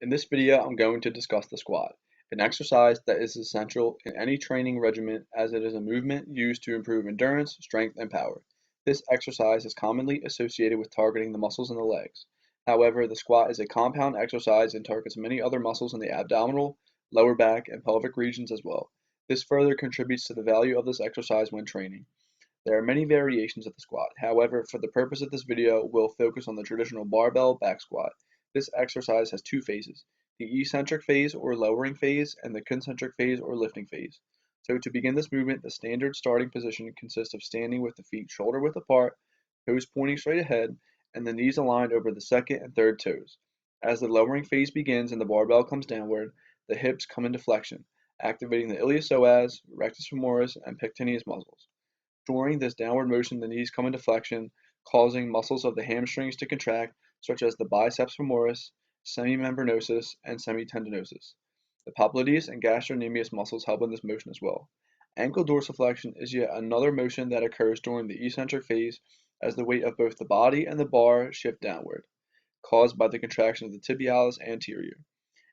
In this video, I'm going to discuss the squat, an exercise that is essential in any training regimen as it is a movement used to improve endurance, strength, and power. This exercise is commonly associated with targeting the muscles in the legs. However, the squat is a compound exercise and targets many other muscles in the abdominal, lower back, and pelvic regions as well. This further contributes to the value of this exercise when training. There are many variations of the squat. However, for the purpose of this video, we'll focus on the traditional barbell back squat. This exercise has two phases, the eccentric phase or lowering phase and the concentric phase or lifting phase. So to begin this movement, the standard starting position consists of standing with the feet shoulder width apart, toes pointing straight ahead, and the knees aligned over the second and third toes. As the lowering phase begins and the barbell comes downward, the hips come into flexion, activating the iliopsoas, rectus femoris, and pectineus muscles. During this downward motion, the knees come into flexion, causing muscles of the hamstrings to contract, such as the biceps femoris, semimembranosus, and semitendinosus. The popliteus and gastrocnemius muscles help in this motion as well. Ankle dorsiflexion is yet another motion that occurs during the eccentric phase as the weight of both the body and the bar shift downward, caused by the contraction of the tibialis anterior.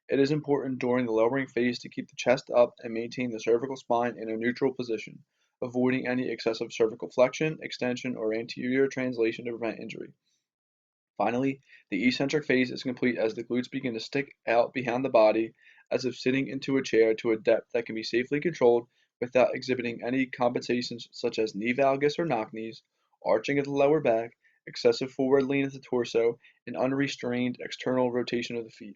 It is important during the lowering phase to keep the chest up and maintain the cervical spine in a neutral position, avoiding any excessive cervical flexion, extension, or anterior translation to prevent injury. Finally, the eccentric phase is complete as the glutes begin to stick out behind the body as if sitting into a chair to a depth that can be safely controlled without exhibiting any compensations such as knee valgus or knock knees, arching of the lower back, excessive forward lean of the torso, and unrestrained external rotation of the feet.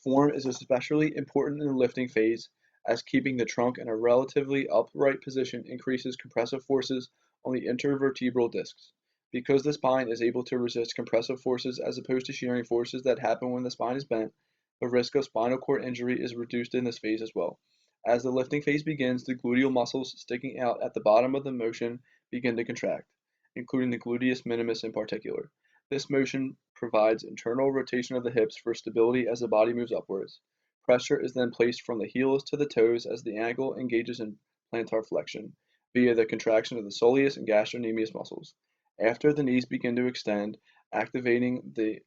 Form is especially important in the lifting phase, as keeping the trunk in a relatively upright position increases compressive forces on the intervertebral discs. Because the spine is able to resist compressive forces as opposed to shearing forces that happen when the spine is bent, the risk of spinal cord injury is reduced in this phase as well. As the lifting phase begins, the gluteal muscles sticking out at the bottom of the motion begin to contract, including the gluteus minimus in particular. This motion provides internal rotation of the hips for stability as the body moves upwards. Pressure is then placed from the heels to the toes as the ankle engages in plantar flexion via the contraction of the soleus and gastrocnemius muscles. After the knees begin to extend, activating the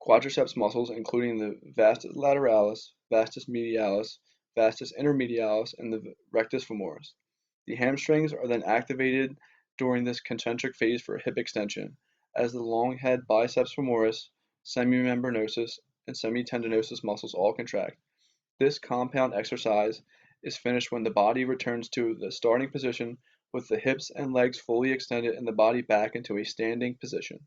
quadriceps muscles, including the vastus lateralis, vastus medialis, vastus intermedialis, and the rectus femoris. The hamstrings are then activated during this concentric phase for hip extension, as the long head biceps femoris, semimembranosus, and semitendinosus muscles all contract. This compound exercise is finished when the body returns to the starting position with the hips and legs fully extended and the body back into a standing position.